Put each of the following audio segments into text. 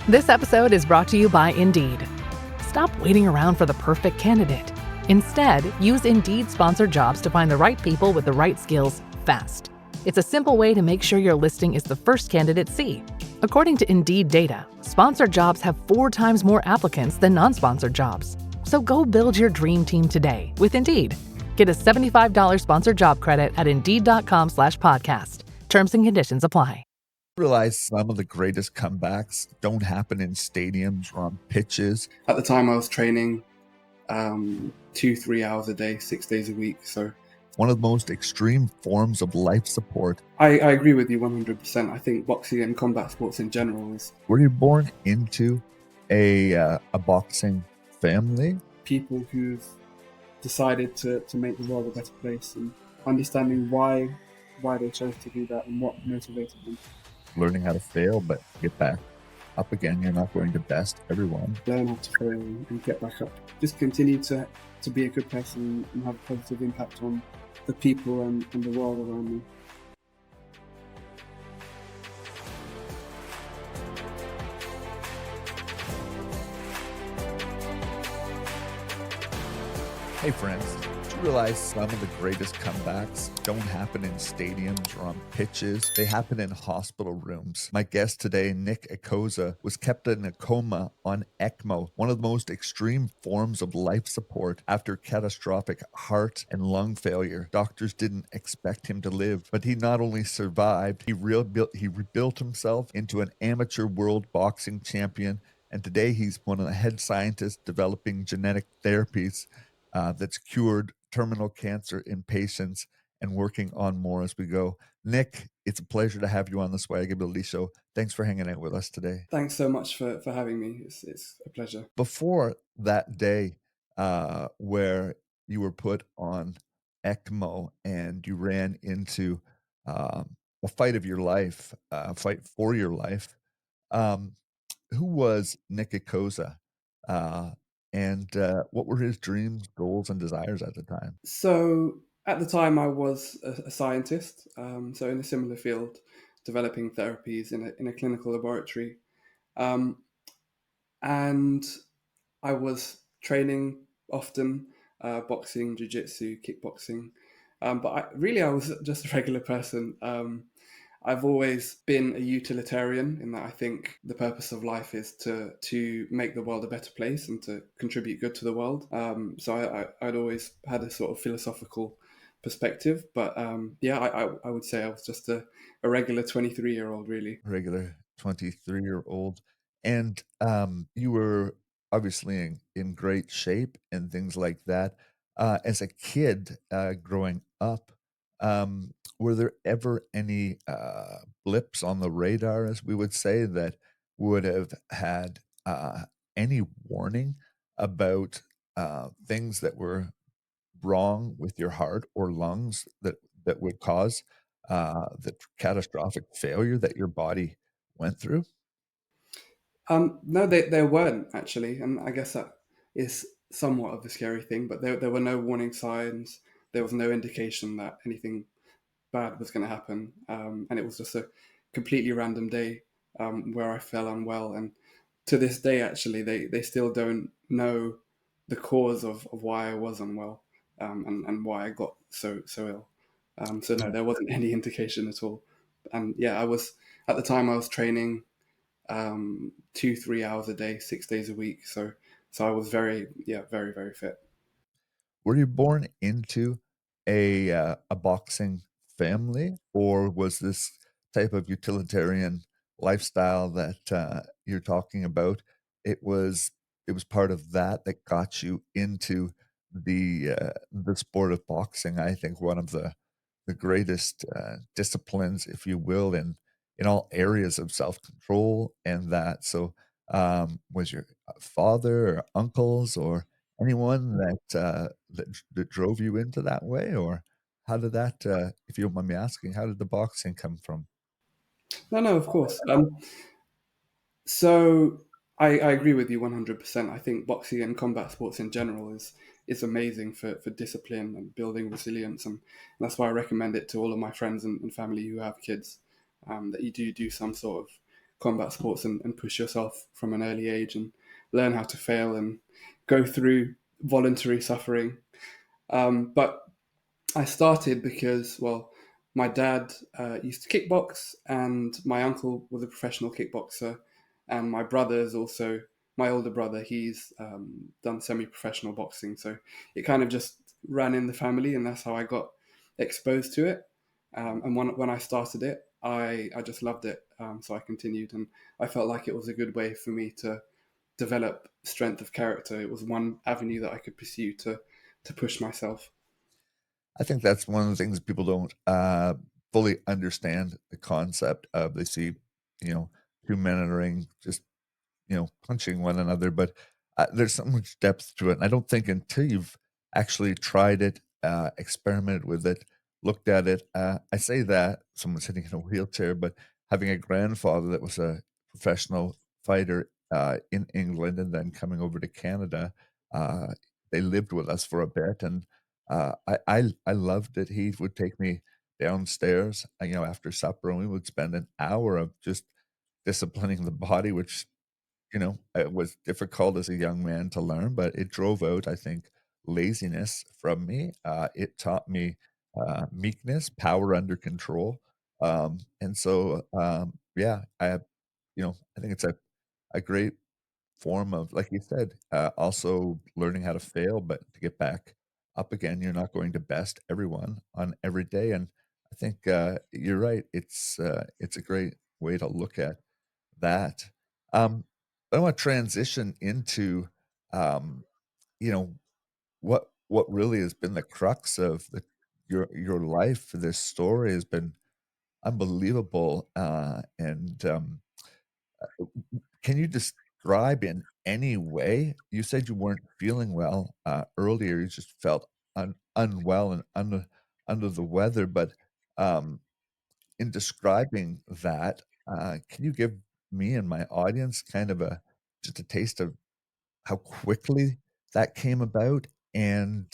This episode is brought to you by Indeed. Stop waiting around for the perfect candidate. Instead, use Indeed sponsored jobs to find the right people with the right skills fast. It's a simple way to make sure your listing is the first candidates see. According to Indeed data, sponsored jobs have 4 times more applicants than non-sponsored jobs. So go build your dream team today with Indeed. Get a $75 sponsored job credit at Indeed.com/podcast. Terms and conditions apply. Realize some of the greatest comebacks don't happen in stadiums or on pitches. At the time I was training 2-3 hours a day, 6 days a week. So One of the most extreme forms of life support. I agree with you 100%. I think boxing and combat sports in general is... Were you born into a boxing family? People who've decided to make the world a better place, and understanding why they chose to do that and what motivated them. Learning how to fail, but get back up again. You're not going to best everyone. Learn how to fail and get back up. Just continue to be a good person and have a positive impact on the people and the world around me. Hey friends, did you realize some of the greatest comebacks don't happen in stadiums or on pitches? They happen in hospital rooms. My guest today, Nick Akosa, was kept in a coma on ECMO, one of the most extreme forms of life support after catastrophic heart and lung failure. Doctors didn't expect him to live, but he not only survived, he rebuilt himself into an amateur world boxing champion, and today he's one of the head scientists developing genetic therapies that's cured terminal cancer in patients and working on more as we go. Nick, it's a pleasure to have you on the SwagAbility Show. Thanks for hanging out with us today. Thanks so much for having me. It's a pleasure. Before that day where you were put on ECMO and you ran into a fight of your life, a fight for your life, who was Nick Akosa? And what were his dreams, goals, and desires at the time? So at the time I was a scientist, so in a similar field, developing therapies in a clinical laboratory. And I was training often, boxing, jiu-jitsu, kickboxing. But I was just a regular person. I've always been a utilitarian in that I think the purpose of life is to make the world a better place and to contribute good to the world. So I'd always had a sort of philosophical perspective. But I would say I was just a regular 23-year-old, really. Regular 23-year-old. And you were obviously in great shape and things like that. As a kid growing up, were there ever any blips on the radar, as we would say, that would have had any warning about things that were wrong with your heart or lungs that would cause the catastrophic failure that your body went through? No, there weren't actually, and I guess that is somewhat of the scary thing. But there were no warning signs. There was no indication that anything bad was going to happen, and it was just a completely random day where I fell unwell. And to this day, actually, they still don't know the cause of why I was unwell, and why I got so ill. So no, there wasn't any indication at all. And yeah, at the time I was training 2-3 hours a day, 6 days a week. So I was very, very fit. Were you born into a boxing family, or was this type of utilitarian lifestyle that you're talking about? It was part of that got you into the sport of boxing. I think one of the greatest disciplines, if you will, in all areas of self control and that. So, was your father or uncles or anyone that drove you into that way, or how did that, if you don't mind me asking, how did the boxing come from? No, of course. So I agree with you 100%. I think boxing and combat sports in general is amazing for discipline and building resilience, and that's why I recommend it to all of my friends and family who have kids. That you do some sort of combat sports and push yourself from an early age and learn how to fail and go through voluntary suffering. But I started because, well, my dad used to kickbox, and my uncle was a professional kickboxer, and my brother is also my older brother. He's done semi-professional boxing, so it kind of just ran in the family, and that's how I got exposed to it. And when I started it, I just loved it, so I continued, and I felt like it was a good way for me to develop strength of character. It was one avenue that I could pursue to push myself. I think that's one of the things people don't fully understand the concept of. They see, you know, two men in a ring just, punching one another, but there's so much depth to it. And I don't think until you've actually tried it, experimented with it, looked at it. I say that someone sitting in a wheelchair, but having a grandfather that was a professional fighter in England and then coming over to Canada, uh, they lived with us for a bit, and I loved it. He would take me downstairs, after supper, and we would spend an hour of just disciplining the body, which it was difficult as a young man to learn, but it drove out, I think, laziness from me. It taught me meekness, power under control. And so, yeah, I think it's a great form of, like you said, also learning how to fail, but to get back up again. You're not going to best everyone on every day. And I think you're right. It's a great way to look at that. Um, I want to transition into, um, you know, what really has been the crux of your life. This story has been unbelievable, and can you describe in any way? You said you weren't feeling well earlier. You just felt unwell and under the weather, but um, in describing that, can you give me and my audience kind of a just a taste of how quickly that came about and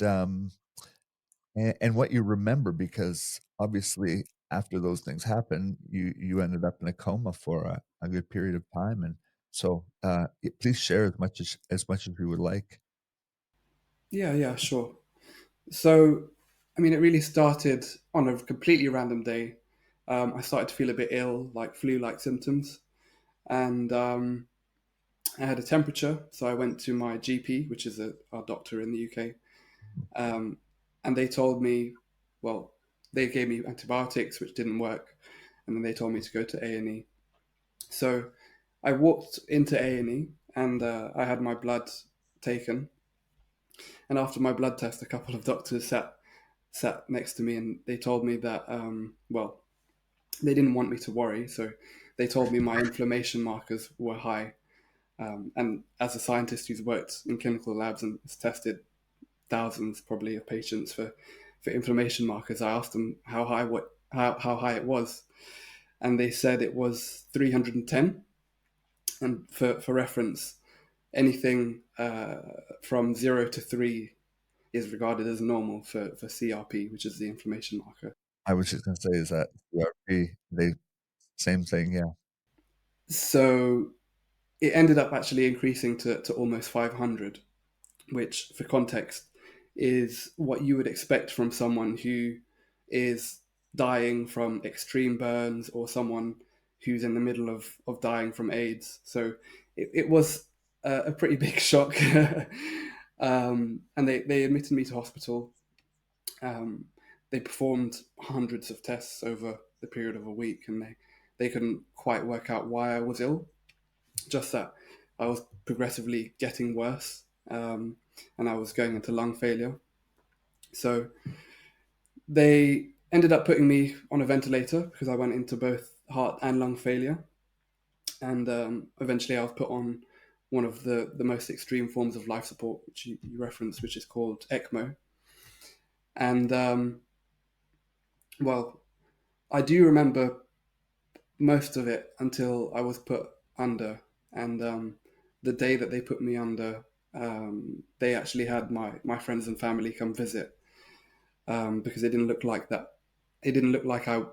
what you remember? Because obviously after those things happened, you ended up in a coma for a good period of time, and so please share as much as you would like. Yeah, yeah, sure. So, I mean, it really started on a completely random day. I started to feel a bit ill, like flu-like symptoms, and I had a temperature. So I went to my GP, which is our doctor in the UK, um, and they told me, well, they gave me antibiotics, which didn't work, and then they told me to go to A&E. So I walked into A&E, and I had my blood taken. And after my blood test, a couple of doctors sat next to me, and they told me that well, they didn't want me to worry, so they told me my inflammation markers were high. And as a scientist who's worked in clinical labs and has tested thousands probably of patients for inflammation markers, I asked them how high it was, and they said it was 310. And for reference, anything from 0 to 3 is regarded as normal for CRP, which is the inflammation marker. I was just gonna say is that CRP, they same thing, yeah. So it ended up actually increasing to almost 500, which, for context, is what you would expect from someone who is dying from extreme burns or someone who's in the middle of dying from AIDS. So it was a pretty big shock. And they admitted me to hospital. Um, they performed hundreds of tests over the period of a week, and they couldn't quite work out why I was ill, just that I was progressively getting worse, and I was going into lung failure. So they ended up putting me on a ventilator because I went into both heart and lung failure. And eventually I was put on one of the most extreme forms of life support, which you referenced, which is called ECMO. And well, I do remember most of it until I was put under. And the day that they put me under, they actually had my friends and family come visit, because it didn't look like that. It didn't look like I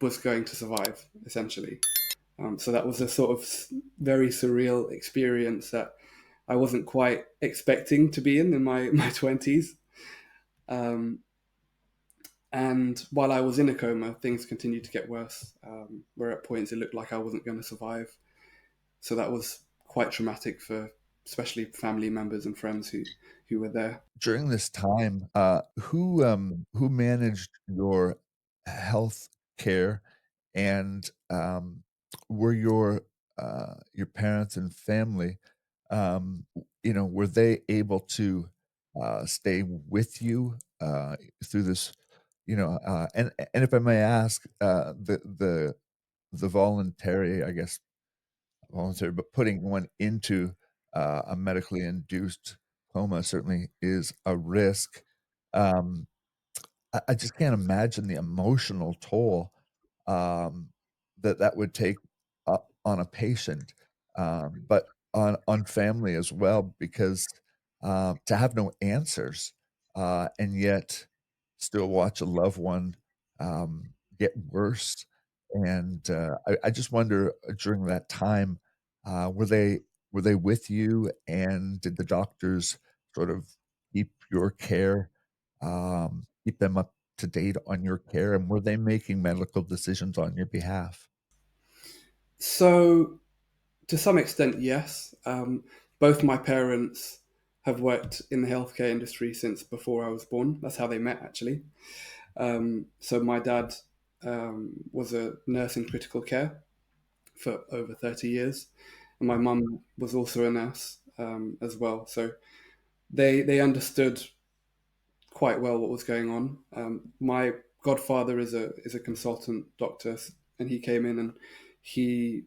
was going to survive, essentially. So that was a sort of very surreal experience that I wasn't quite expecting to be in my 20s. Um, and while I was in a coma, things continued to get worse, where at points it looked like I wasn't going to survive. So that was quite traumatic for especially family members and friends who were there. During this time, who managed your health care, and, were your parents and family, were they able to, stay with you, through this, and if I may ask, the voluntary, I guess, voluntary, but putting one into, a medically induced coma certainly is a risk. Um, I just can't imagine the emotional toll, um, that that would take on a patient, but on family as well, because, to have no answers, and yet still watch a loved one, get worse, and, I just wonder, during that time, were they with you, and did the doctors sort of keep your care, keep them up to date on your care, and were they making medical decisions on your behalf? So to some extent, yes. Both my parents have worked in the healthcare industry since before I was born. That's how they met, actually. So my dad was a nurse in critical care for over 30 years, and my mum was also a nurse as well. So they understood quite well what was going on. My godfather is a consultant doctor, and he came in and he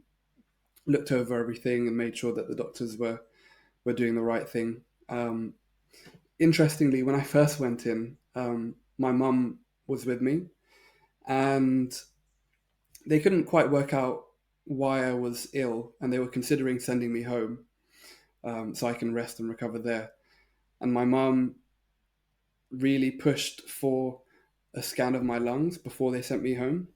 looked over everything and made sure that the doctors were doing the right thing. Interestingly, when I first went in, my mum was with me, and they couldn't quite work out why I was ill, and they were considering sending me home so I can rest and recover there. And my mum really pushed for a scan of my lungs before they sent me home,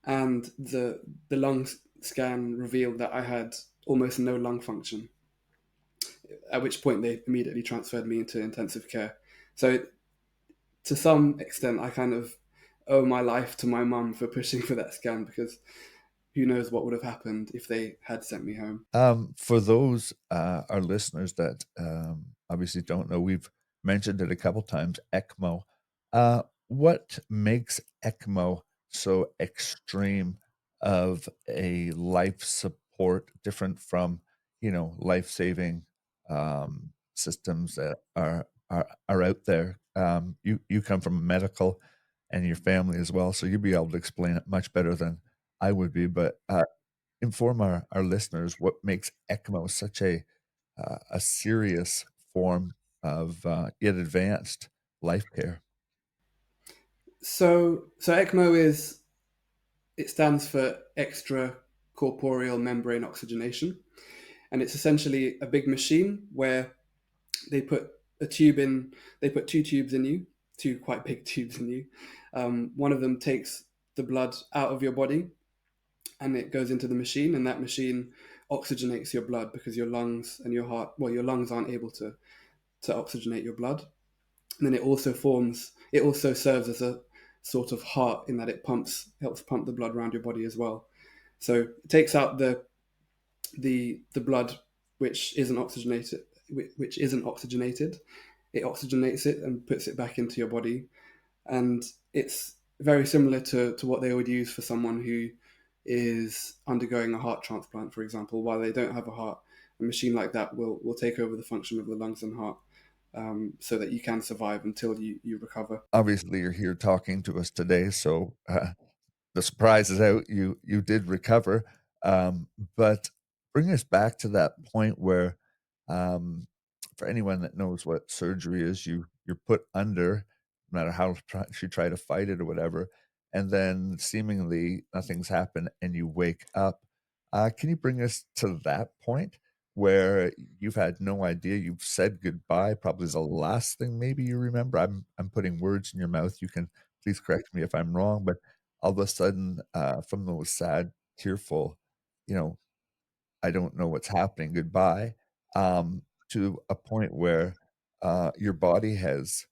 and the lung scan revealed that I had almost no lung function. At which point they immediately transferred me into intensive care. So to some extent, I kind of owe my life to my mum for pushing for that scan, because who knows what would have happened if they had sent me home. For those, our listeners that, obviously don't know, we've mentioned it a couple times, ECMO. What makes ECMO so extreme of a life support, different from, life-saving, systems that are out there? You come from medical and your family as well, so you'll be able to explain it much better than I would be, but, inform our listeners what makes ECMO such a serious form of, yet advanced life care. So ECMO is it stands for extra corporeal membrane oxygenation, and it's essentially a big machine where they put a tube in. They put two tubes in you, two quite big tubes in you. One of them takes the blood out of your body, and it goes into the machine, and that machine oxygenates your blood because your lungs and your heart, well, your lungs aren't able to oxygenate your blood. And then it also serves as a sort of heart in that it helps pump the blood around your body as well. So it takes out the blood which isn't oxygenated. It oxygenates it and puts it back into your body, and it's very similar to what they would use for someone who is undergoing a heart transplant, for example. While they don't have a heart, a machine like that will take over the function of the lungs and heart, so that you can survive until you recover. Obviously, you're here talking to us today, so, the surprise is out, you did recover, um, but bring us back to that point where, um, for anyone that knows what surgery is, you're put under, no matter how you try to fight it or whatever, and then seemingly nothing's happened and you wake up. Can you bring us to that point where you've had no idea, you've said goodbye, probably is the last thing maybe you remember? I'm putting words in your mouth, you can please correct me if I'm wrong, but all of a sudden, from those sad, tearful, you know, I don't know what's happening, goodbye, to a point where your body has,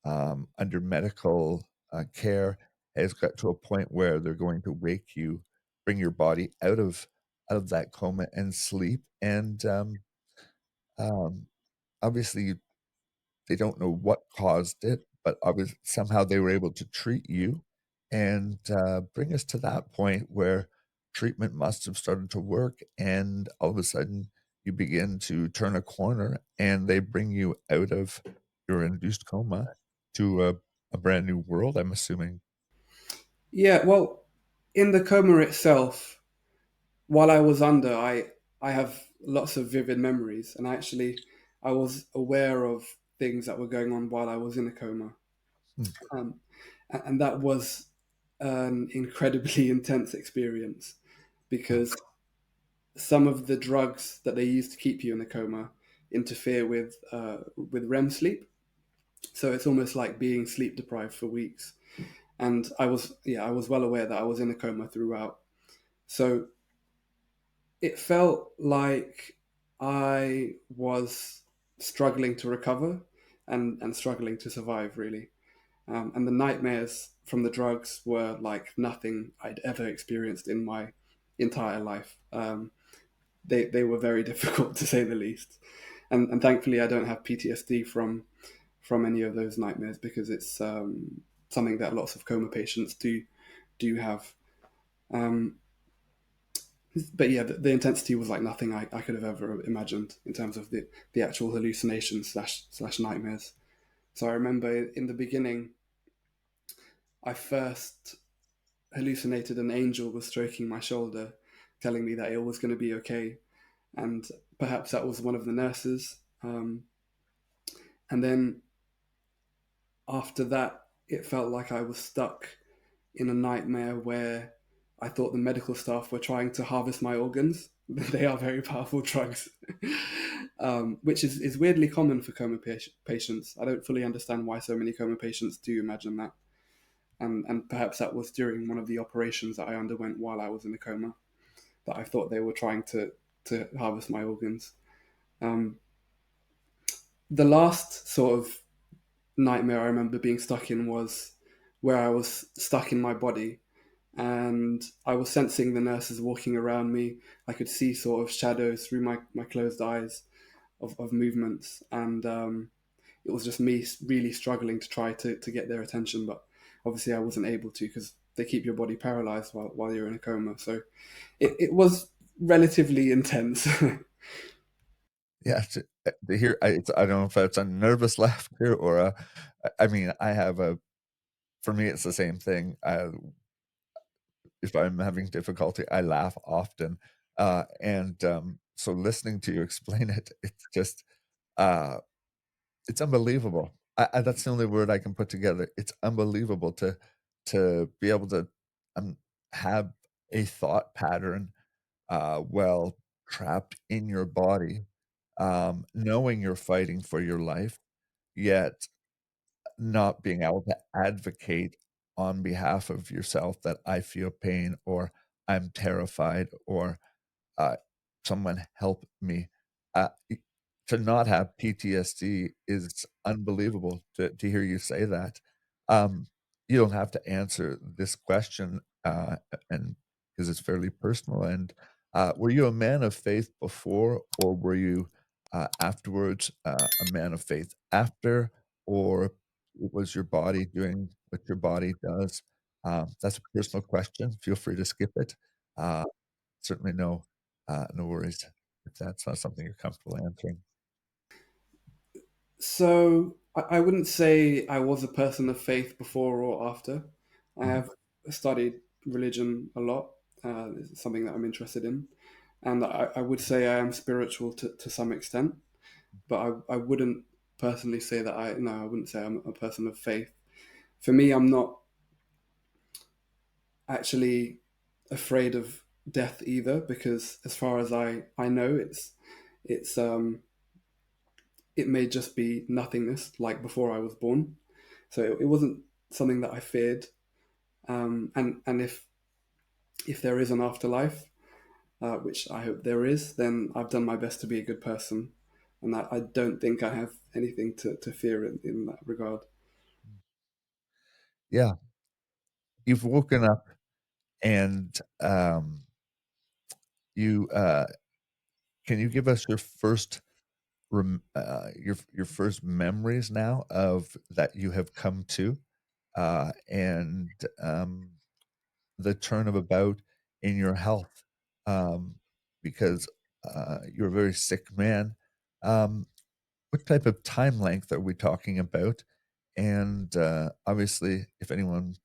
under medical care, has got to a point where they're going to wake you, bring your body out of that coma and sleep. And um, obviously, they don't know what caused it, but obviously somehow they were able to treat you and bring us to that point where treatment must have started to work, and all of a sudden you begin to turn a corner, and they bring you out of your induced coma to a brand new world, I'm assuming. Yeah, well, in the coma itself, while I was under, I have lots of vivid memories, and actually, I was aware of things that were going on while I was in a coma, Hmm. and that was an incredibly intense experience because some of the drugs that they use to keep you in a coma interfere with REM sleep, so it's almost like being sleep deprived for weeks. And I was well aware that I was in a coma throughout. So it felt like I was struggling to recover and struggling to survive, really. And the nightmares from the drugs were like nothing I'd ever experienced in my entire life. They were very difficult to say the least. And thankfully, I don't have PTSD from any of those nightmares because it's something that lots of coma patients do have. Um, but yeah, the intensity was like nothing I could have ever imagined in terms of the actual hallucinations slash nightmares. So I remember in the beginning, I first hallucinated an angel was stroking my shoulder, telling me that it was going to be okay, and perhaps that was one of the nurses. And then after that, it felt like I was stuck in a nightmare where I thought the medical staff were trying to harvest my organs. They are very powerful drugs, which is weirdly common for coma patients. I don't fully understand why so many coma patients do imagine that. And perhaps that was during one of the operations that I underwent while I was in a coma, that I thought they were trying to harvest my organs. Um, the last sort of nightmare I remember being stuck in was where I was stuck in my body and I was sensing the nurses walking around me. I could see sort of shadows through my closed eyes of movements. And it was just me really struggling to try to get their attention. But obviously, I wasn't able to because they keep your body paralyzed while you're in a coma. So it was relatively intense. Yeah, to hear, I don't know if it's a nervous laughter or I mean, I have for me, it's the same thing. If I'm having difficulty, I laugh often. And so listening to you explain it, it's just, uh, it's unbelievable. That's the only word I can put together. It's unbelievable to be able to um, have a thought pattern while trapped in your body, knowing you're fighting for your life, yet not being able to advocate on behalf of yourself that I feel pain or I'm terrified or uh, someone help me. Y To not have PTSD is unbelievable to hear you say that. Um, you don't have to answer this question, and because it's fairly personal, and, were you a man of faith before, or were you, afterwards, a man of faith after, or was your body doing what your body does? That's a personal question, feel free to skip it. Uh Certainly no worries if that's not something you're comfortable answering. So I wouldn't say I was a person of faith before or after. I Mhm. have studied religion a lot. It's something that I'm interested in. And I would say I am spiritual to some extent, but I wouldn't personally say that no, I wouldn't say I'm a person of faith. For me, I'm not actually afraid of death either, because as far as I know, it's it may just be nothingness like before I was born. So it wasn't something that I feared. And if there is an afterlife, which I hope there is, then I've done my best to be a good person. And I don't think I have anything to fear in that regard. Yeah. You've woken up and, you, can you give us your first your first memories now of that you have come to, and, the turn of about in your health, um, because, you're a very sick man. Um, what type of time length are we talking about? And, obviously, if anyone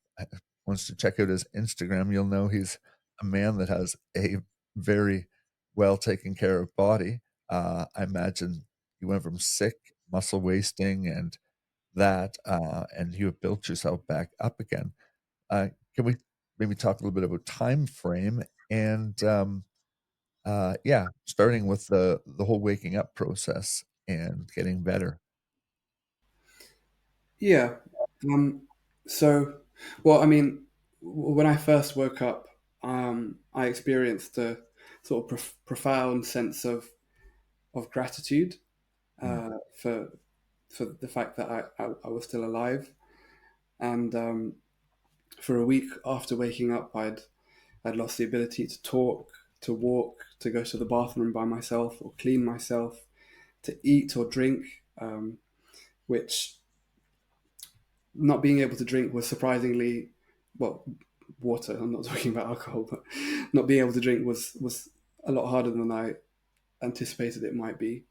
wants to check out his Instagram, you'll know he's a man that has a very well taken care of body. I imagine you went from sick, muscle wasting, and that, and you have built yourself back up again. Can we maybe talk a little bit about time frame and, yeah, starting with the whole waking up process and getting better? Yeah. Um, so, well, I mean, when I first woke up, I experienced a sort of profound sense of gratitude Mm, for the fact that I was still alive. And for a week after waking up, I'd lost the ability to talk, to walk, to go to the bathroom by myself or clean myself, to eat or drink, which not being able to drink was surprisingly, well, water. I'm not talking about alcohol, but not being able to drink was a lot harder than I anticipated it might be.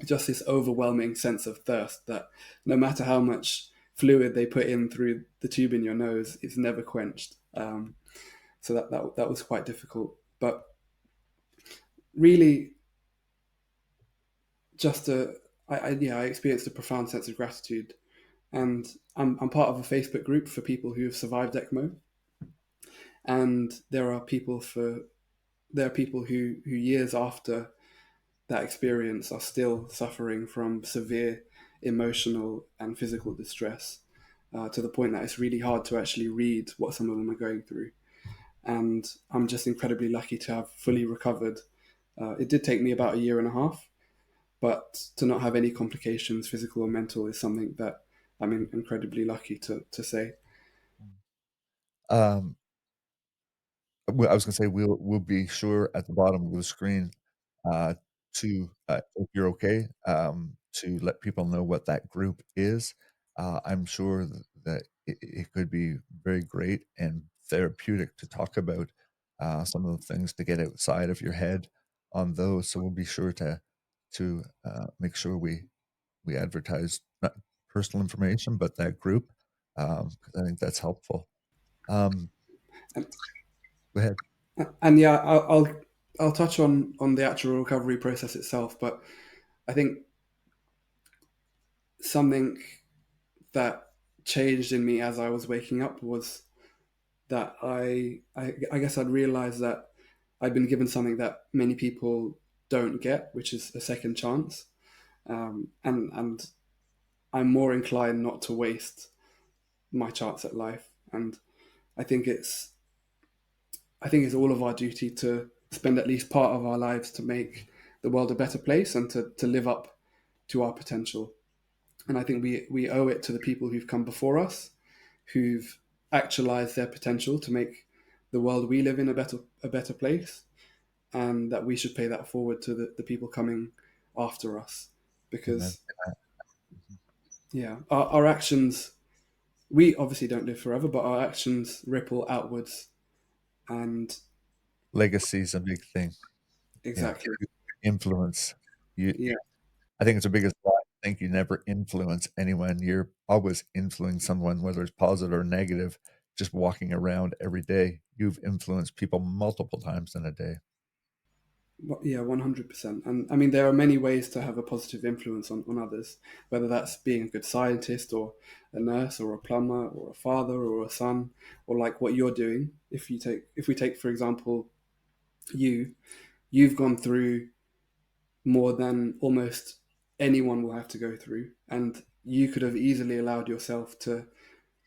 Just this overwhelming sense of thirst that no matter how much fluid they put in through the tube in your nose, it's never quenched. So that was quite difficult. But really, just I experienced a profound sense of gratitude, and I'm part of a Facebook group for people who have survived ECMO, and there are people who years after that experience are still suffering from severe emotional and physical distress, to the point that it's really hard to actually read what some of them are going through. And I'm just incredibly lucky to have fully recovered. It did take me about a year and a half, but to not have any complications, physical or mental, is something that I'm incredibly lucky to say. um, I was gonna say we'll be sure at the bottom of the screen, to, if you're okay, to let people know what that group is. I'm sure that it could be very great and therapeutic to talk about, some of the things to get outside of your head on those, so we'll be sure to make sure we advertise not personal information, but that group, 'cause I think that's helpful. Um, And, Go ahead. and yeah, I'll touch on the actual recovery process itself, but I think something that changed in me as I was waking up was that I guess I'd realized that I'd been given something that many people don't get, which is a second chance. And I'm more inclined not to waste my chance at life. And I think it's I think it's all of our duty to spend at least part of our lives to make the world a better place and to live up to our potential. And I think we owe it to the people who've come before us, who've actualized their potential to make the world we live in a better place, and that we should pay that forward to the people coming after us. Amen. Because yeah, our actions, we obviously don't live forever, but our actions ripple outwards. And Legacy is a big thing. Yeah, exactly, influence. You yeah. I think it's the biggest lie. I think you never influence anyone. You're always influencing someone, whether it's positive or negative, just walking around every day. You've influenced people multiple times in a day. Yeah, 100%. And I mean, there are many ways to have a positive influence on others, whether that's being a good scientist or a nurse or a plumber or a father or a son, or like what you're doing. If we take, for example, you, you've gone through more than almost anyone will have to go through. And you could have easily allowed yourself to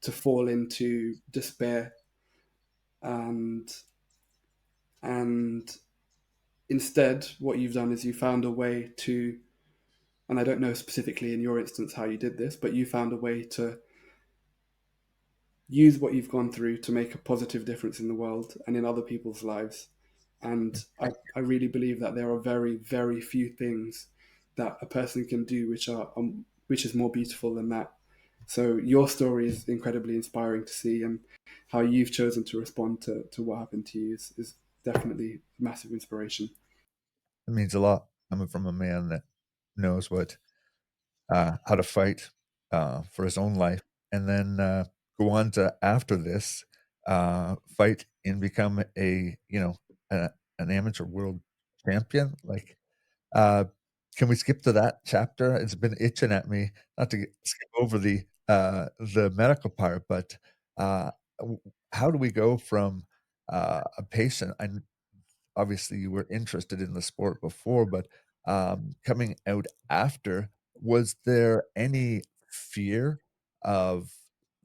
fall into despair and And instead, what you've done is you found a way to, and I don't know specifically in your instance how you did this, but you found a way to use what you've gone through to make a positive difference in the world and in other people's lives. And I really believe that there are very, very few things that a person can do which is more beautiful than that. So your story is incredibly inspiring to see, and how you've chosen to respond to what happened to you is definitely massive inspiration. It means a lot coming from a man that knows how to fight for his own life, and then go on to after this fight and become a, an amateur world champion. Like, uh, can we skip to that chapter? It's been itching at me not to skip over the medical part, but uh, how do we go from a patient? Obviously you were interested in the sport before, but coming out after, was there any fear of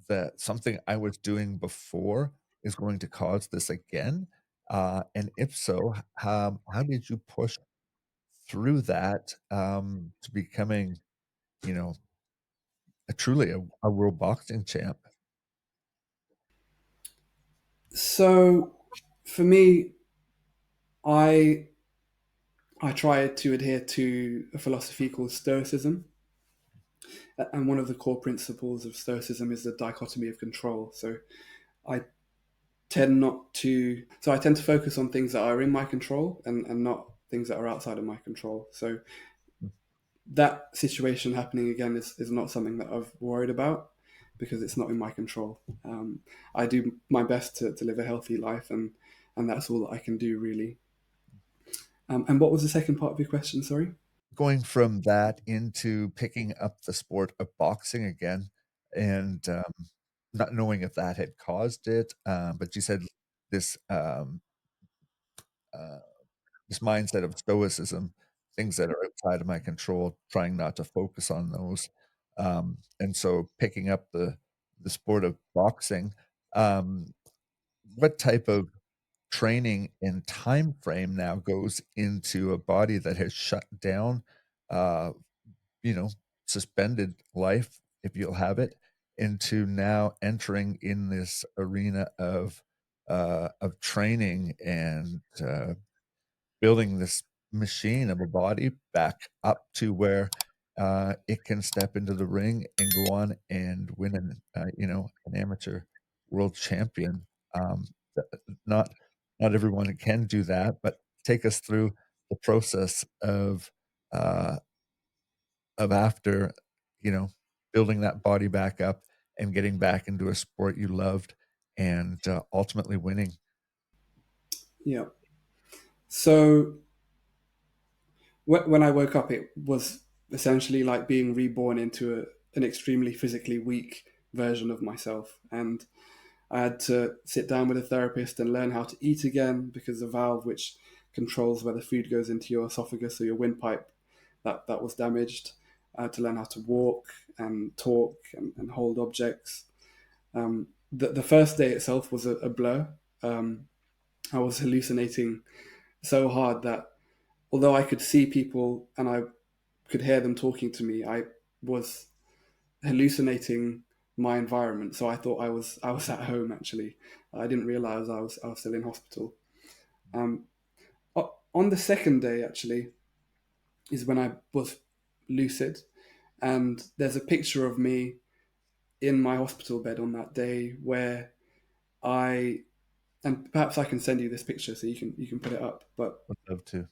that something I was doing before is going to cause this again? And if so, how did you push through that to becoming, you know, truly a world boxing champ? So for me, I I try to adhere to a philosophy called Stoicism. And one of the core principles of Stoicism is the dichotomy of control. So I I tend to focus on things that are in my control, and not things that are outside of my control. So that situation happening again is not something that I've worried about, because it's not in my control. I do my best to live a healthy life, and that's all that I can do, really. And what was the second part of your question? Sorry. Going from that into picking up the sport of boxing again, and not knowing if that had caused it, but you said this uh, this mindset of stoicism, things that are outside of my control, trying not to focus on those, and so picking up the sport of boxing. Um, what type of training and time frame now goes into a body that has shut down, uh, you know, suspended life, if you'll have it, into now entering in this arena of training and building this machine of a body back up to where it can step into the ring and go on and win an amateur world champion. Not not everyone can do that, but take us through the process uh, of after, you know, building that body back up and getting back into a sport you loved and ultimately winning. Yeah. So when I woke up, it was essentially like being reborn into an extremely physically weak version of myself. And I had to sit down with a therapist and learn how to eat again, because the valve which controls whether food goes into your esophagus or your windpipe, that was damaged. I had to learn how to walk and talk and hold objects. The first day itself was a blur. I was hallucinating so hard that, although I could see people and I could hear them talking to me, I was hallucinating my environment. So I thought I was at home. Actually, I didn't realize I was still in hospital. Um, on the second day, actually, is when I was lucid, and there's a picture of me in my hospital bed on that day where I and perhaps I can send you this picture so you can put it up. Would love to.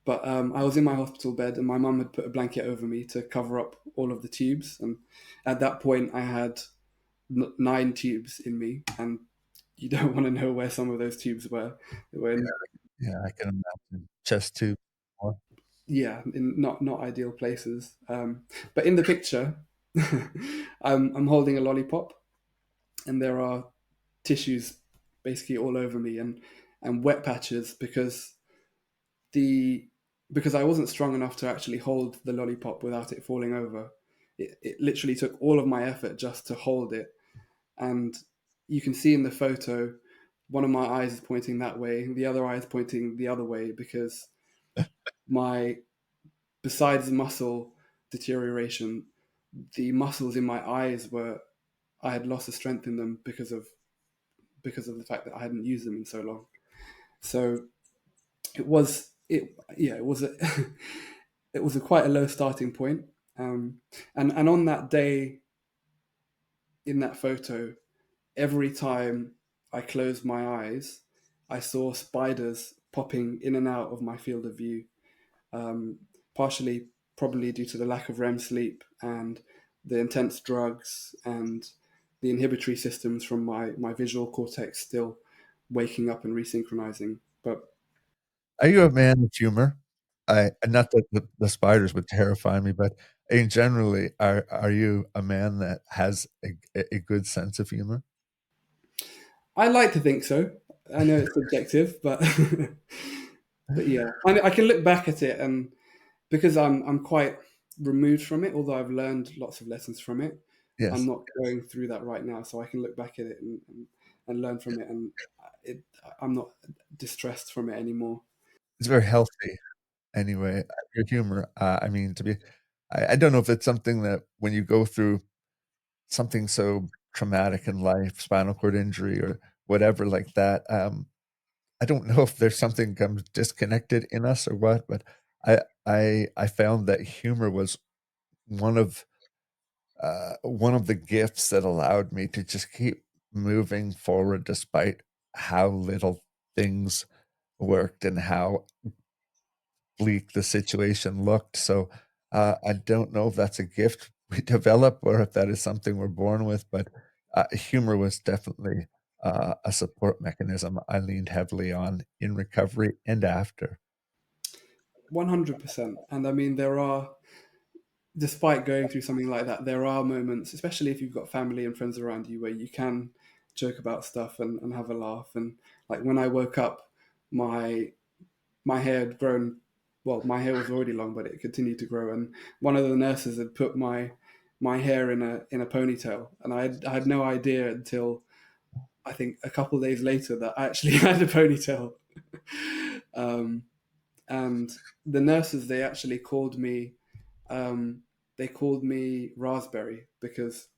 But I was in my hospital bed, and my mum had put a blanket over me to cover up all of the tubes. And at that point, I had 9 tubes in me, and you don't want to know where some of those tubes were. They were in, Yeah, I can imagine. Chest tube. yeah, in not ideal places. But in the picture, I'm holding a lollipop, and there are tissues basically all over me, and wet patches, the because I wasn't strong enough to actually hold the lollipop without it falling over. It literally took all of my effort just to hold it. And you can see in the photo one of my eyes is pointing that way, and the other eye is pointing the other way, because my besides muscle deterioration, the muscles in my eyes were I had lost the strength in them because of the fact that I hadn't used them in so long. So it was a it was a quite a low starting point. And on that day in that photo, every time I closed my eyes, I saw spiders popping in and out of my field of view, um, partially probably due to the lack of REM sleep and the intense drugs and the inhibitory systems from my visual cortex still waking up and resynchronizing. But Are you a man of humor? Not that the spiders would terrify me, but in generally, are you a man that has a good sense of humor? I like to think so. I know it's subjective, but but yeah, I can look back at it, and because I'm quite removed from it, although I've learned lots of lessons from it, I'm Yes. not going through that right now, so I can look back at it and learn from it, and it, I'm not distressed from it anymore. It's very healthy anyway, your humor, I mean, I don't know if it's something that when you go through something so traumatic in life, spinal cord injury or whatever like that, I don't know if there's something comes disconnected in us or what, but I found that humor was one of one of the gifts that allowed me to just keep moving forward despite how little things worked and how bleak the situation looked. So I don't know if that's a gift we develop or if that is something we're born with, but humor was definitely a support mechanism I leaned heavily on in recovery and after. 100%. And I mean, there are, despite going through something like that, there are moments, especially if you've got family and friends around you, where you can joke about stuff and have a laugh. And like when I woke up, my my hair had grown. Well, my hair was already long, but it continued to grow. And one of the nurses had put my hair in a ponytail, and I had no idea until I think a couple of days later that I actually had a ponytail. um, and the nurses, they actually called me they called me Raspberry, because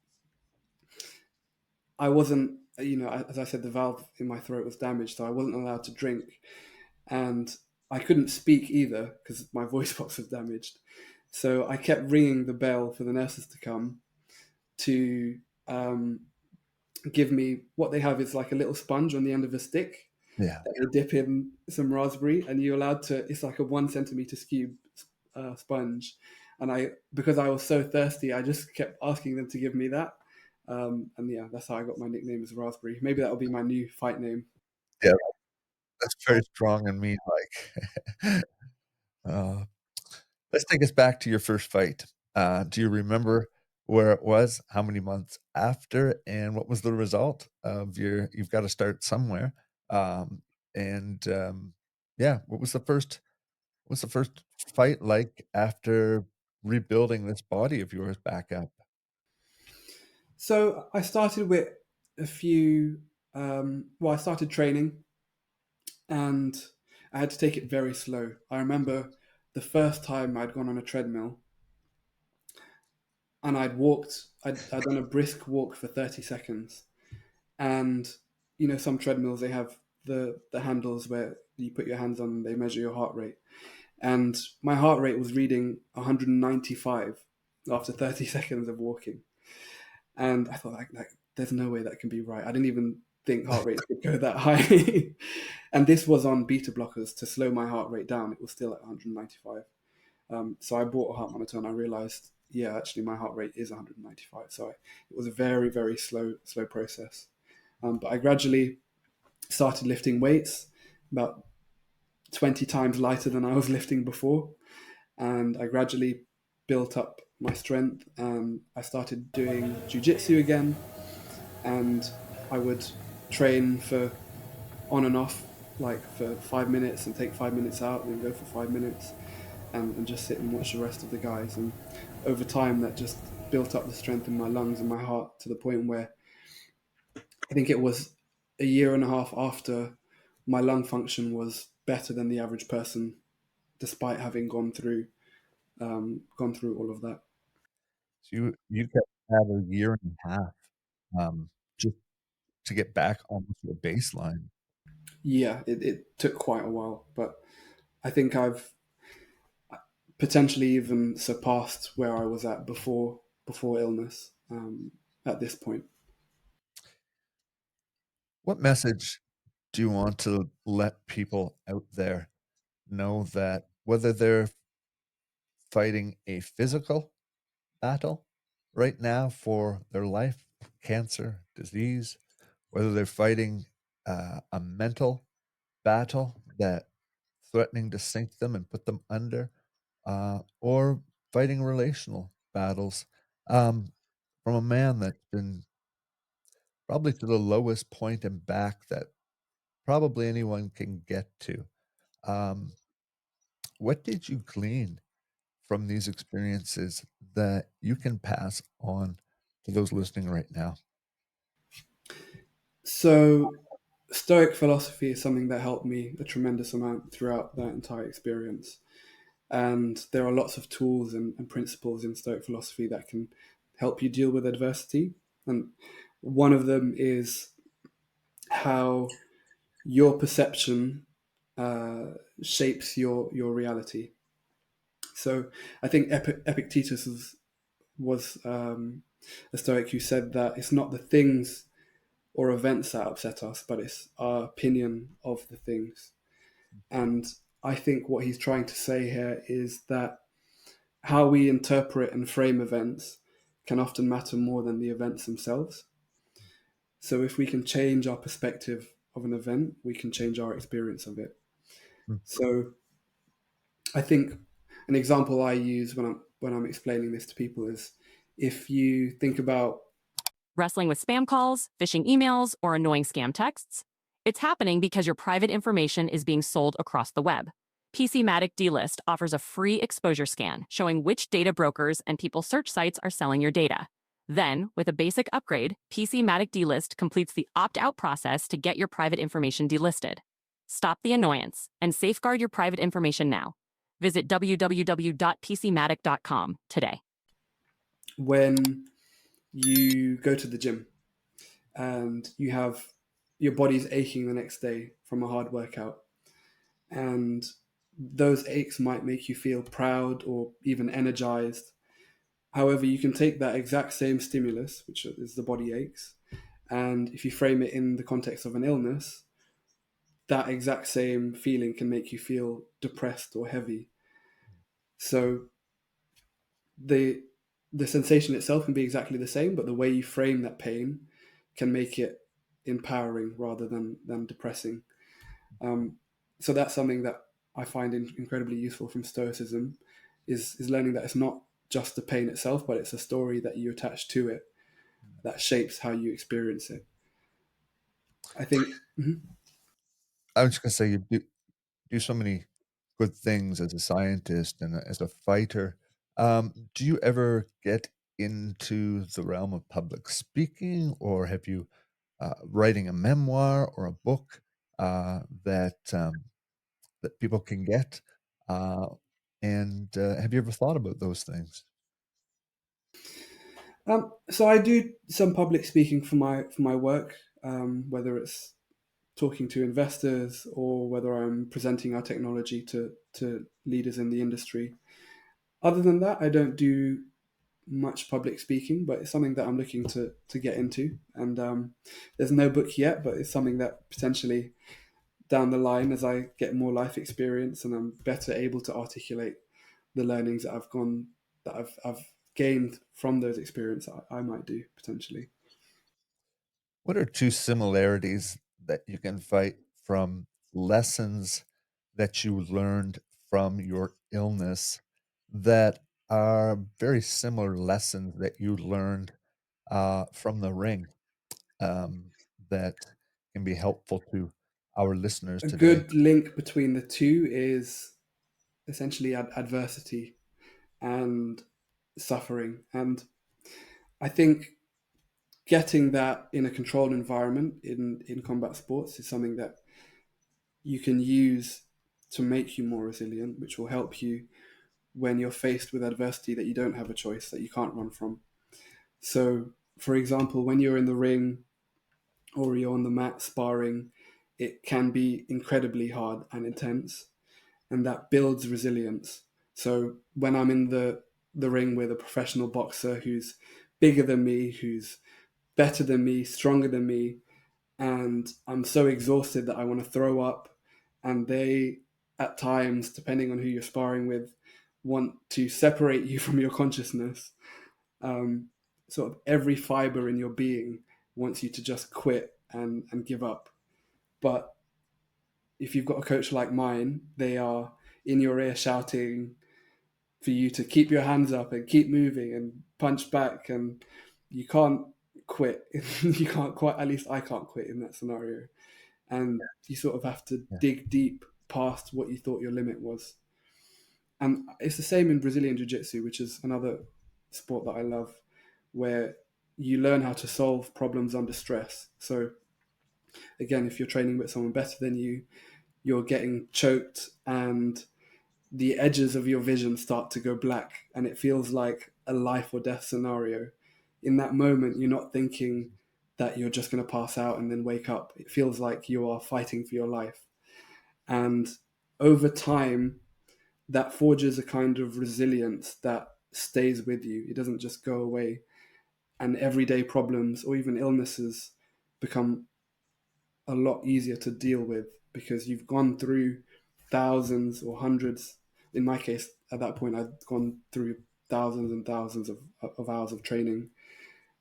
I wasn't, as I said, the valve in my throat was damaged, so I wasn't allowed to drink, and I couldn't speak either because my voice box was damaged. So I kept ringing the bell for the nurses to come to um, give me what they have is like a little sponge on the end of a stick Yeah. that they dip in some raspberry, and you're allowed to. It's like a 1 centimeter cube sponge, and because I was so thirsty, I just kept asking them to give me that. And yeah, that's how I got my nickname as Raspberry. Maybe that'll be my new fight name. Yeah, that's very strong and mean like. uh, let's take us back to your first fight. Do you remember where it was, how many months after, and what was the result of you've got to start somewhere. And yeah, what's the first fight like after rebuilding this body of yours back up? So I started with a few. Well, I started training, and I had to take it very slow. I remember the first time I'd gone on a treadmill, and I'd done a brisk walk for 30 seconds. And, some treadmills, they have the handles where you put your hands on, they measure your heart rate. And my heart rate was reading 195 after 30 seconds of walking. And I thought, like, there's no way that can be right. I didn't even think heart rates could go that high. And this was on beta blockers to slow my heart rate down. It was still at 195. So I bought a heart monitor, and I realized, yeah, actually my heart rate is 195. So it was a very, very slow process. But I gradually started lifting weights, about 20 times lighter than I was lifting before. And I gradually built up my strength, and I started doing jujitsu again. And I would train for on and off, like for 5 minutes and take 5 minutes out, and then go for 5 minutes, and just sit and watch the rest of the guys. And over time, that just built up the strength in my lungs and my heart to the point where I think it was a year and a half after, my lung function was better than the average person, despite having gone through all of that. So you could have a year and a half just to get back almost to a baseline. Yeah, it took quite a while, but I think I've potentially even surpassed where I was at before illness at this point. What message do you want to let people out there know that whether they're fighting a physical battle right now for their life, cancer, disease, whether they're fighting a mental battle that threatening to sink them and put them under, or fighting relational battles, um, from a man that's been probably to the lowest point and back that probably anyone can get to. Um, what did you glean from these experiences that you can pass on to those listening right now? So, Stoic philosophy is something that helped me a tremendous amount throughout that entire experience. And there are lots of tools and principles in Stoic philosophy that can help you deal with adversity. And one of them is how your perception uh, shapes your reality. So I think Epictetus was a Stoic who said that it's not the things or events that upset us, but it's our opinion of the things. And I think what he's trying to say here is that how we interpret and frame events can often matter more than the events themselves. So if we can change our perspective of an event, we can change our experience of it. Mm. So I think an example I use when I'm explaining this to people is if you think about wrestling with spam calls, phishing emails, or annoying scam texts? It's happening because your private information is being sold across the web. PCmatic Delist offers a free exposure scan showing which data brokers and people search sites are selling your data. Then, with a basic upgrade, PCmatic Delist completes the opt-out process to get your private information delisted. Stop the annoyance and safeguard your private information now. Visit www.pcmatic.com today. when you go to the gym and you have your body's aching the next day from a hard workout, and those aches might make you feel proud or even energized. However, you can take that exact same stimulus, which is the body aches, and if you frame it in the context of an illness, that exact same feeling can make you feel depressed or heavy. So the the sensation itself can be exactly the same, but the way you frame that pain can make it empowering rather than depressing. Um, so that's something that I find incredibly useful from Stoicism, is learning that it's not just the pain itself, but it's a story that you attach to it that shapes how you experience it. I think. Mhm. I was just gonna say you do so many good things as a scientist and as a fighter. Do you ever get into the realm of public speaking, or have you writing a memoir or a book that people can get? Uh, and have you ever thought about those things? So I do some public speaking for my work, whether it's talking to investors or whether I'm presenting our technology to leaders in the industry. Other than that, I don't do much public speaking, but it's something that I'm looking to get into. And there's no book yet, but it's something that potentially down the line, as I get more life experience and I'm better able to articulate the learnings that I've gained from those experiences, I might do potentially. What are two similarities that you can fight from lessons that you learned from your illness that are very similar lessons that you learned from the ring, that can be helpful to our listeners A today? good link between the two is essentially adversity and suffering. And I think getting that in a controlled environment in combat sports is something that you can use to make you more resilient, which will help you when you're faced with adversity that you don't have a choice, that you can't run from. So, for example, when you're in the ring or you're on the mat sparring, it can be incredibly hard and intense, and that builds resilience. So when I'm in the ring with a professional boxer who's bigger than me, who's better than me, stronger than me, and I'm so exhausted that I want to throw up, and they, at times, depending on who you're sparring with, want to separate you from your consciousness. Um, Sort of every fiber in your being wants you to just quit and give up. But if you've got a coach like mine, they are in your ear shouting for you to keep your hands up and keep moving and punch back, and you can't quit. You can't quite, at least I can't quit in that scenario. And you sort of have to Yeah. dig deep past what you thought your limit was. And it's the same in Brazilian Jiu-Jitsu, which is another sport that I love, where you learn how to solve problems under stress. So again, if you're training with someone better than you, you're getting choked and the edges of your vision start to go black and it feels like a life or death scenario. In that moment, you're not thinking that you're just going to pass out and then wake up. It feels like you are fighting for your life. And over time, that forges a kind of resilience that stays with you. It doesn't just go away. And everyday problems or even illnesses become a lot easier to deal with because you've gone through thousands or hundreds. In my case, at that point, I'd gone through thousands and thousands of hours of training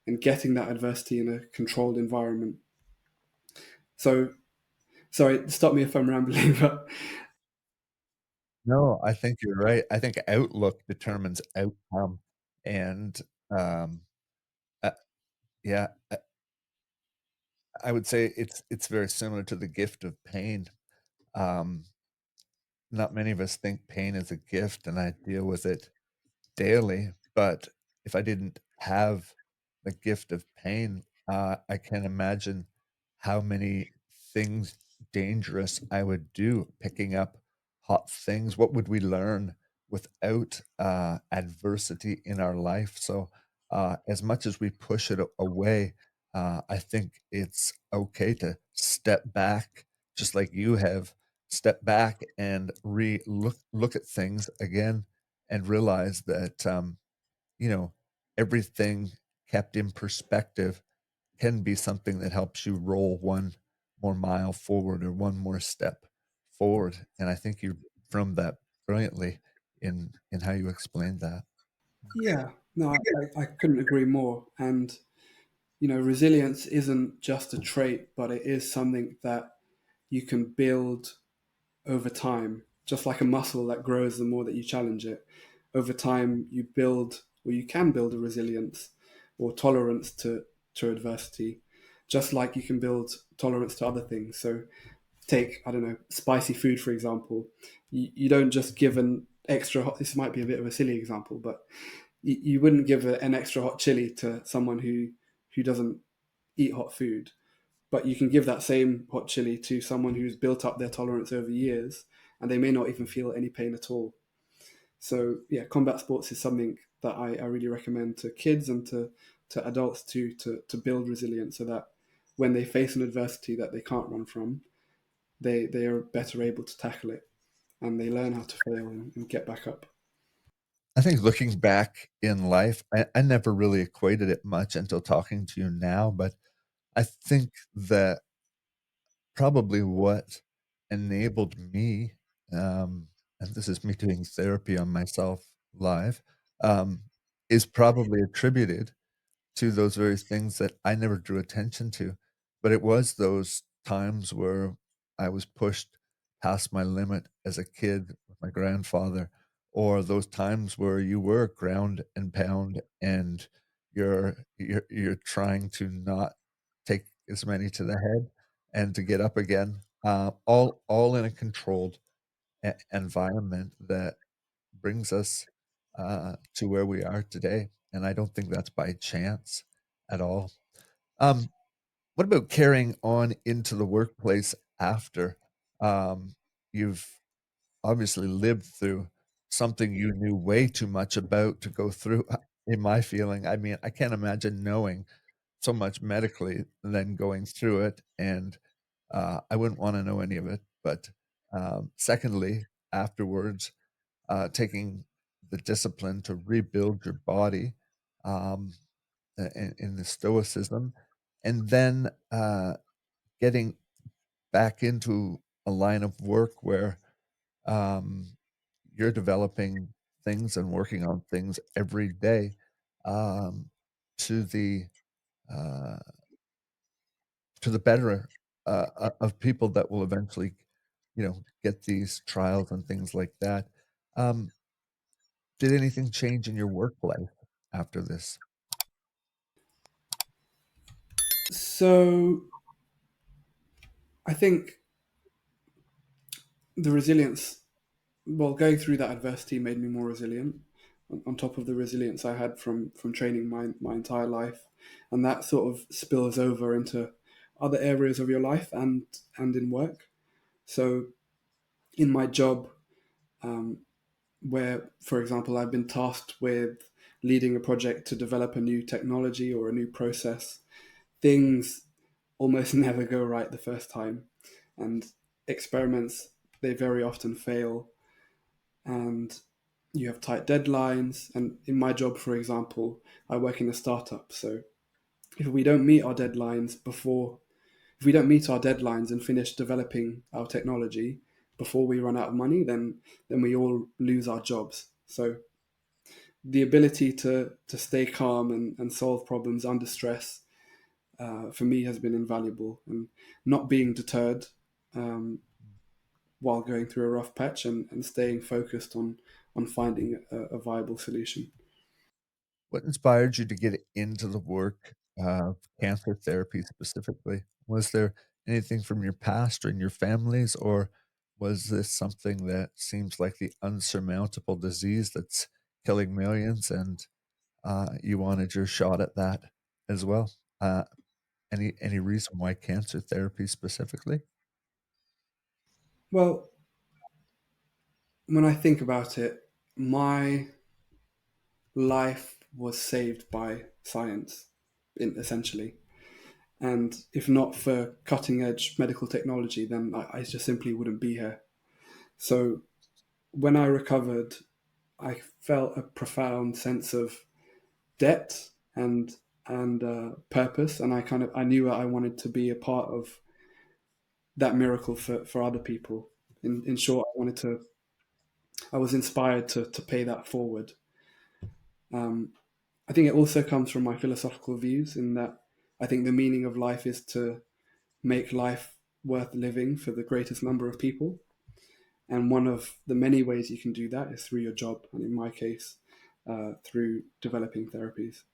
and getting that adversity in a controlled environment. So, sorry, stop me if I'm rambling, but No, I think you're right. I think outlook determines outcome, and, uh, yeah, I would say it's very similar to the gift of pain. Um, Not many of us think pain is a gift, and I deal with it daily, but if I didn't have the gift of pain, I can't imagine how many things dangerous I would do picking up hot things. What would we learn without adversity in our life? So, as much as we push it away, I think it's okay to step back, just like you have. Step back and look at things again and realize that, you know, everything kept in perspective can be something that helps you roll one more mile forward or one more step forward. And I think you from that brilliantly in how you explained that. yeah, no, I couldn't agree more. And, resilience isn't just a trait, but it is something that you can build over time, just like a muscle that grows the more that you challenge it. Over time, you build, or you can build a resilience or tolerance to adversity, just like you can build tolerance to other things. So, take, I don't know, spicy food, for example. You don't just give an extra hot, this might be a bit of a silly example, but you wouldn't give an extra hot chili to someone who doesn't eat hot food, but you can give that same hot chili to someone who's built up their tolerance over years and they may not even feel any pain at all. So yeah, combat sports is something that I really recommend to kids and to adults too, to build resilience so that when they face an adversity that they can't run from, they are better able to tackle it and they learn how to fail and get back up. I think looking back in life, I never really equated it much until talking to you now, but I think that probably what enabled me, and this is me doing therapy on myself live, um, is probably attributed to those very things that I never drew attention to. But it was those times where I was pushed past my limit as a kid with my grandfather, or those times where you were ground and pound and you're trying to not take as many to the head and to get up again, all in a controlled environment that brings us to where we are today. And I don't think that's by chance at all. Um, what about carrying on into the workplace after? You've obviously lived through something you knew way too much about to go through. In my feeling, I mean, I can't imagine knowing so much medically and then going through it, and I wouldn't want to know any of it. But secondly, afterwards, taking the discipline to rebuild your body um, in the stoicism, and then getting back into a line of work where um, you're developing things and working on things every day um, to the uh, to the better of people that will eventually, get these trials and things like that. Um, did anything change in your work life after this? So I think the resilience, well, going through that adversity made me more resilient. On top of the resilience I had from training my entire life, and that sort of spills over into other areas of your life and in work. So in my job, um, where, for example, I've been tasked with leading a project to develop a new technology or a new process, things almost never go right the first time. And experiments, they very often fail. And you have tight deadlines. And in my job, for example, I work in a startup. So if we don't meet our deadlines before, if we don't meet our deadlines and finish developing our technology before we run out of money, then we all lose our jobs. So the ability to stay calm and solve problems under stress, for me, has been invaluable, and not being deterred um, while going through a rough patch, and staying focused on finding a viable solution. What inspired you to get into the work of cancer therapy specifically? Was there anything from your past or in your families, or was this something that seems like the unsurmountable disease that's killing millions, and you wanted your shot at that as well? Any reason why cancer therapy specifically? Well, when I think about it, my life was saved by science, essentially. And if not for cutting edge medical technology, then I just simply wouldn't be here. So when I recovered, I felt a profound sense of debt and purpose, and I knew that I wanted to be a part of that miracle for other people. In short, I was inspired to pay that forward. Um, I think it also comes from my philosophical views, in that I think the meaning of life is to make life worth living for the greatest number of people. And one of the many ways you can do that is through your job, and in my case, through developing therapies.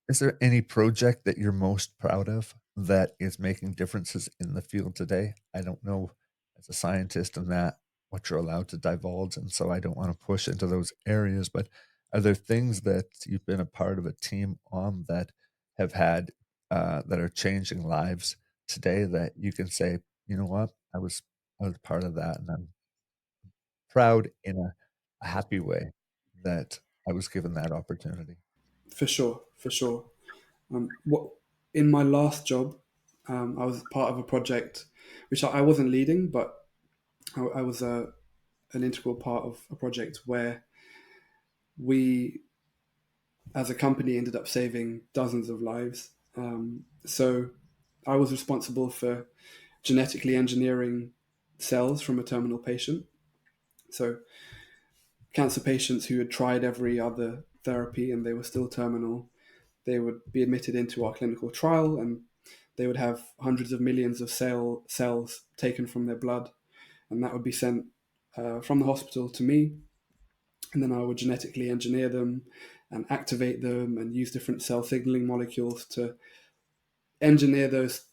Is there any project that you're most proud of that is making differences in the field today? I don't know, as a scientist and that, what you're allowed to divulge, and so I don't want to push into those areas, but are there things that you've been a part of a team on that have had that are changing lives today that you can say, "You know what? I was part of that, and I'm proud in a happy way that I was given that opportunity." For sure, for sure. What In my last job, I was part of a project which I wasn't leading, but I was an integral part of a project where we, as a company, ended up saving dozens of lives. So I was responsible for genetically engineering cells from a terminal patient. So cancer patients who had tried every other therapy and they were still terminal, they would be admitted into our clinical trial, and they would have hundreds of millions of cells taken from their blood, and that would be sent from the hospital to me, and then I would genetically engineer them and activate them and use different cell signaling molecules to engineer those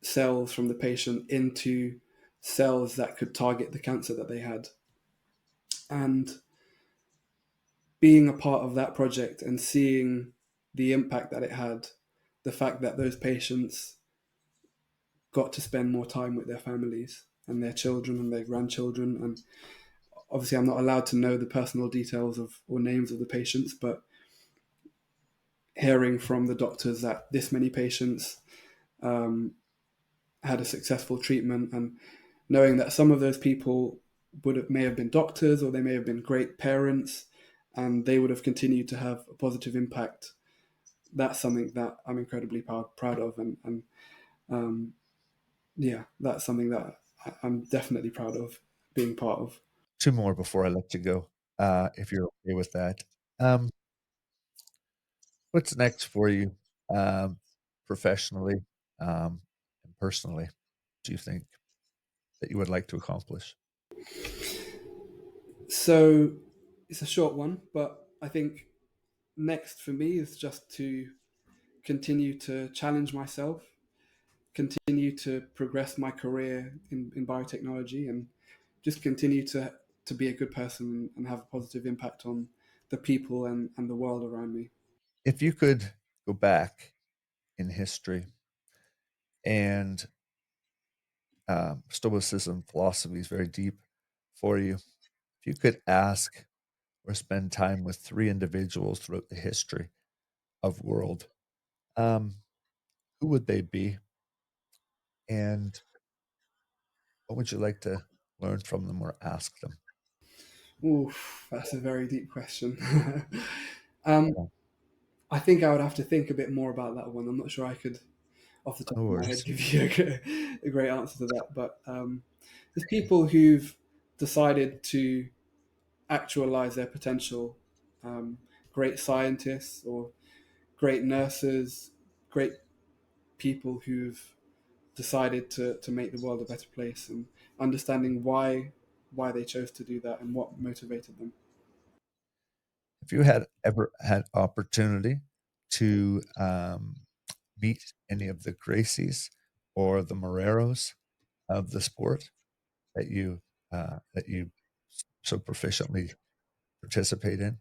cells from the patient into cells that could target the cancer that they had. And being a part of that project and seeing the impact that it had, the fact that those patients got to spend more time with their families and their children and their grandchildren. And obviously, I'm not allowed to know the personal details of or names of the patients, but hearing from the doctors that this many patients had a successful treatment, and knowing that some of those people may have been doctors, or they may have been great parents, and they would have continued to have a positive impact. That's something that I'm incredibly proud of, and yeah, that's something that I'm definitely proud of being part of. Two more before I let you go, if you're okay with that. Um, what's next for you, professionally, and personally, do you think that you would like to accomplish? So it's a short one, but I think next for me is just to continue to challenge myself, continue to progress my career in biotechnology, and just continue to be a good person and have a positive impact on the people and the world around me. If you could go back in history and Stoicism philosophy is very deep for you. If you could ask or spend time with three individuals throughout the history of world, um, who would they be, and what would you like to learn from them or ask them? Oof, that's a very deep question. um, Yeah, I think I would have to think a bit more about that one. I'm not sure I could, off the top no of my head, worries. give you a great answer to that. But there's people who've decided to actualize their potential, um, great scientists or great nurses, great people who've decided to make the world a better place, and understanding why they chose to do that and what motivated them. If you had ever had opportunity to meet any of the Gracies or the Moreros of the sport that you so proficiently participate in.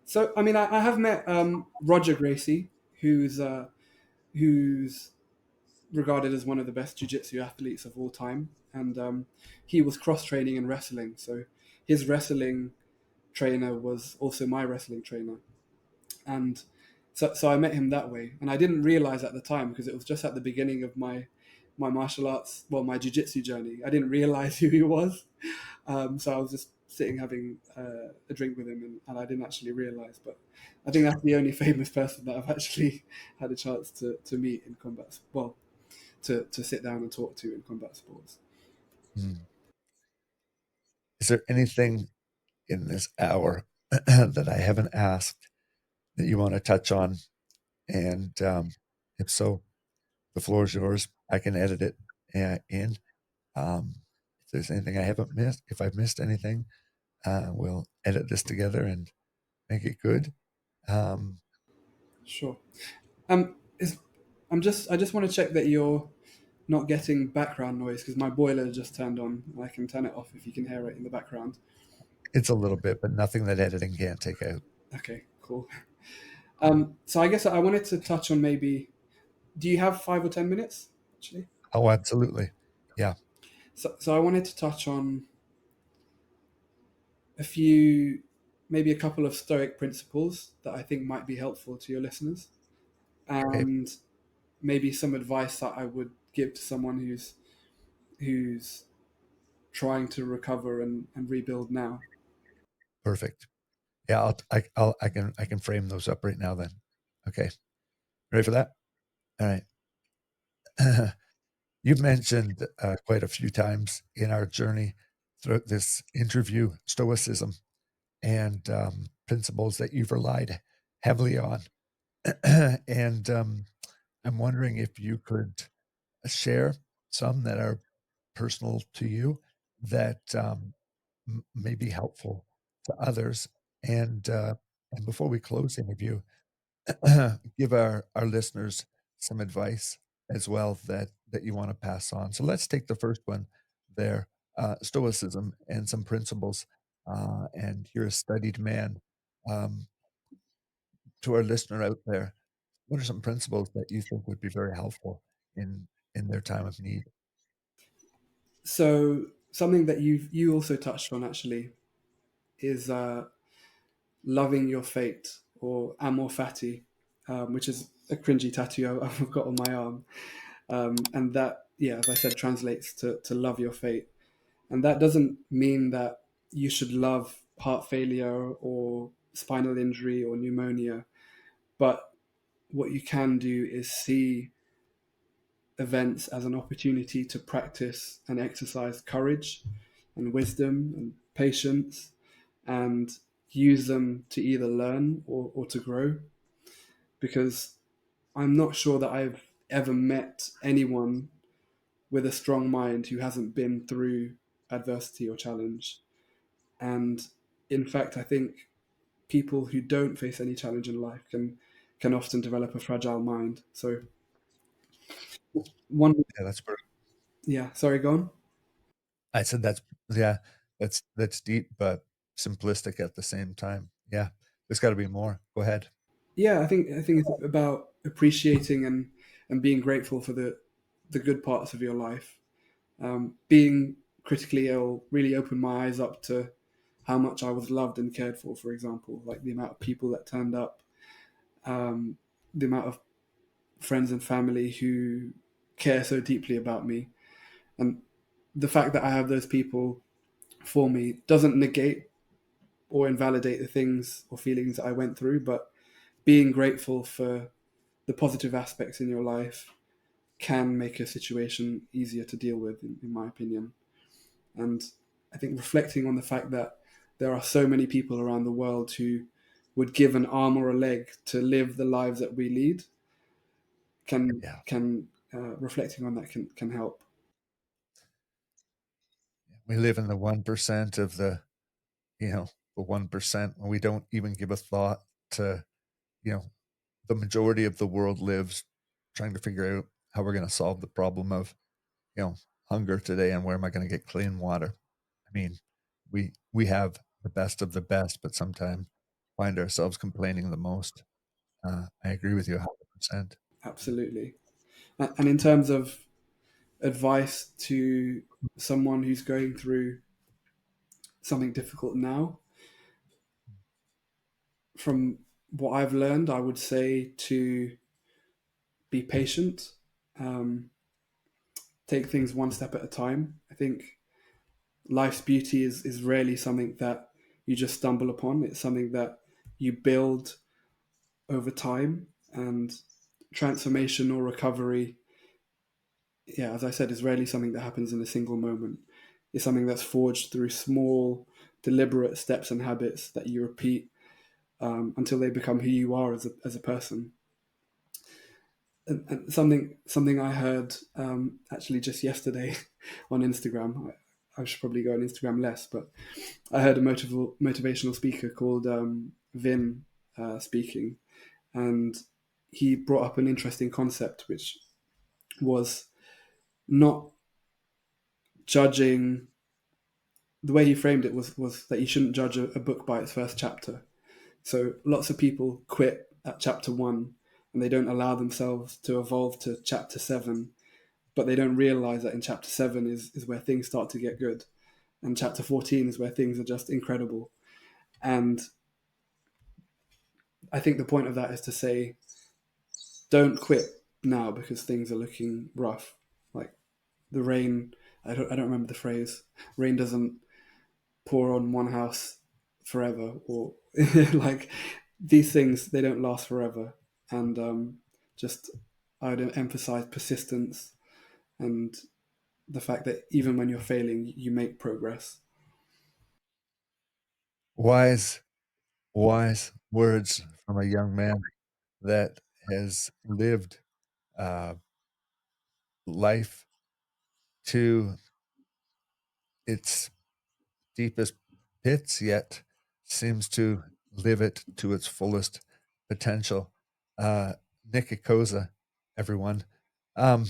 So, I mean, I have met Roger Gracie, who's regarded as one of the best jiu-jitsu athletes of all time, and he was cross training in wrestling. So, his wrestling trainer was also my wrestling trainer, and so I met him that way, and I didn't realize at the time because it was just at the beginning of my martial arts, well, my jiu-jitsu journey. I didn't realize who he was, so I was just sitting having a drink with him, and I didn't actually realize. But I think that's the only famous person that I've actually had a chance to meet in combat. Well, to sit down and talk to in combat sports. Mm. Is there anything in this hour that I haven't asked that you want to touch on? And if so, the floor is yours. I can edit it in. If there's anything I haven't missed, if I've missed anything, we'll edit this together and make it good. Um, Sure. Is I just want to check that you're not getting background noise because my boiler just turned on. I can turn it off if you can hear it in the background. it's a little bit, but nothing that editing can't take out. Okay, cool. So I guess I wanted to touch on maybe. Do you have 5 or 10 minutes? Actually, Oh, absolutely. Yeah. so I wanted to touch on a few, maybe a couple of Stoic principles that I think might be helpful to your listeners, Okay. and maybe some advice that I would give to someone who's trying to recover and rebuild now. Perfect. Yeah. I can frame those up right now then. Okay. Ready for that? All right. You've mentioned quite a few times in our journey throughout this interview stoicism and principles that you've relied heavily on. And I'm wondering if you could share some that are personal to you that may be helpful to others. And before we close the interview, give our listeners some advice as well that you want to pass on. So let's take the first one there, stoicism and some principles. And you're a studied man. Um, to our listener out there, what are some principles that you think would be very helpful in their time of need? So something that you also touched on actually is loving your fate, or amor fati, which is a cringy tattoo I've got on my arm. And that, yeah, as I said, translates to love your fate. And that doesn't mean that you should love heart failure or spinal injury or pneumonia, but what you can do is see events as an opportunity to practice and exercise courage and wisdom and patience, and use them to either learn or to grow. Because I'm not sure that I've ever met anyone with a strong mind who hasn't been through adversity or challenge. And in fact, I think people who don't face any challenge in life can often develop a fragile mind. So one, Yeah, that's very yeah, sorry, go on. I said that's yeah, that's deep, but simplistic at the same time. Yeah, there's gotta be more. Go ahead. Yeah, I think it's about appreciating and being grateful for the good parts of your life. Being critically ill really opened my eyes up to how much I was loved and cared for. For example, like the amount of people that turned up, um, the amount of friends and family who care so deeply about me, and the fact that I have those people for me doesn't negate or invalidate the things or feelings that I went through, but being grateful for the positive aspects in your life can make a situation easier to deal with, in my opinion. And I think reflecting on the fact that there are so many people around the world who would give an arm or a leg to live the lives that we lead Yeah. can reflecting on that can help. We live in the 1% of the 1%, and we don't even give a thought to, you know, the majority of the world lives trying to figure out how we're gonna solve the problem of, you know, hunger today and where am I gonna get clean water. I mean, we have the best of the best, but sometimes find ourselves complaining the most. I agree with you 100%. Absolutely. And in terms of advice to someone who's going through something difficult now, from what I've learned, I would say to be patient, um, take things one step at a time. I think life's beauty is rarely something that you just stumble upon. It's something that you build over time, and transformation or recovery, yeah, as I said, is rarely something that happens in a single moment. It's something that's forged through small, deliberate steps and habits that you repeat until they become who you are as a person. And something I heard actually just yesterday on Instagram. I should probably go on Instagram less, but I heard a motivational speaker called Vin speaking, and he brought up an interesting concept, which was not judging. The way he framed it was that you shouldn't judge a book by its first chapter. So lots of people quit at chapter one, and they don't allow themselves to evolve to chapter seven, but they don't realize that in chapter seven is where things start to get good, and chapter 14 is where things are just incredible. And I think the point of that is to say, don't quit now because things are looking rough. Like the rain, I don't remember the phrase. Rain doesn't pour on one house forever, or like these things, they don't last forever. And just I'd emphasize persistence and the fact that even when you're failing, you make progress. Wise, wise words from a young man that has lived life to its deepest pits, yet seems to live it to its fullest potential. Uh, Nick Akosa, everyone. Um,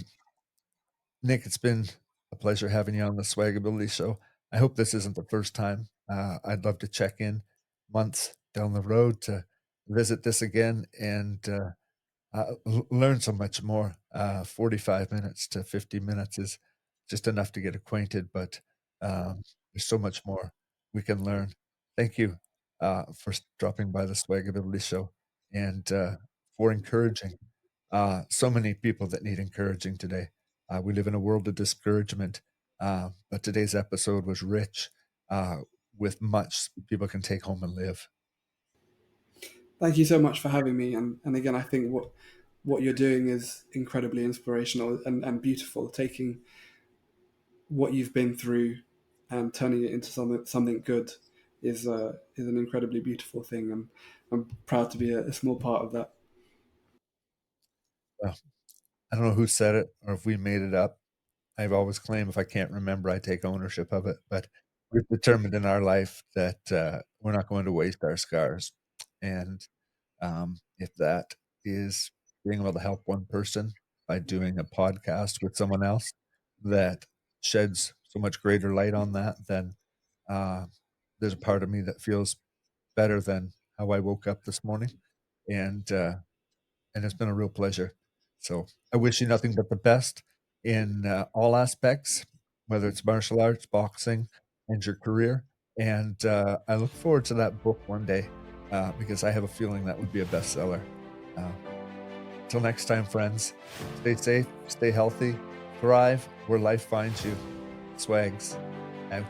Nick, it's been a pleasure having you on the SwagAbility Show. I hope this isn't the first time. I'd love to check in months down the road to visit this again and learn so much more. 45 minutes to 50 minutes is just enough to get acquainted, but there's so much more we can learn. Thank you for dropping by the SwagAbility Show and for encouraging so many people that need encouraging today. We live in a world of discouragement, but today's episode was rich uh, with much people can take home and live. Thank you so much for having me. And again, I think what you're doing is incredibly inspirational and beautiful. Taking what you've been through and turning it into something good is an incredibly beautiful thing. And I'm proud to be a small part of that. Well, I don't know who said it or if we made it up. I've always claimed if I can't remember, I take ownership of it. But we've determined in our life that we're not going to waste our scars. And if that is being able to help one person by doing a podcast with someone else that sheds so much greater light on that, then uh, there's a part of me that feels better than how I woke up this morning. And it's been a real pleasure. So I wish you nothing but the best in all aspects, whether it's martial arts, boxing, and your career. And I look forward to that book one day because I have a feeling that would be a bestseller. Uh, Till next time, friends, stay safe, stay healthy, thrive where life finds you. Swags out.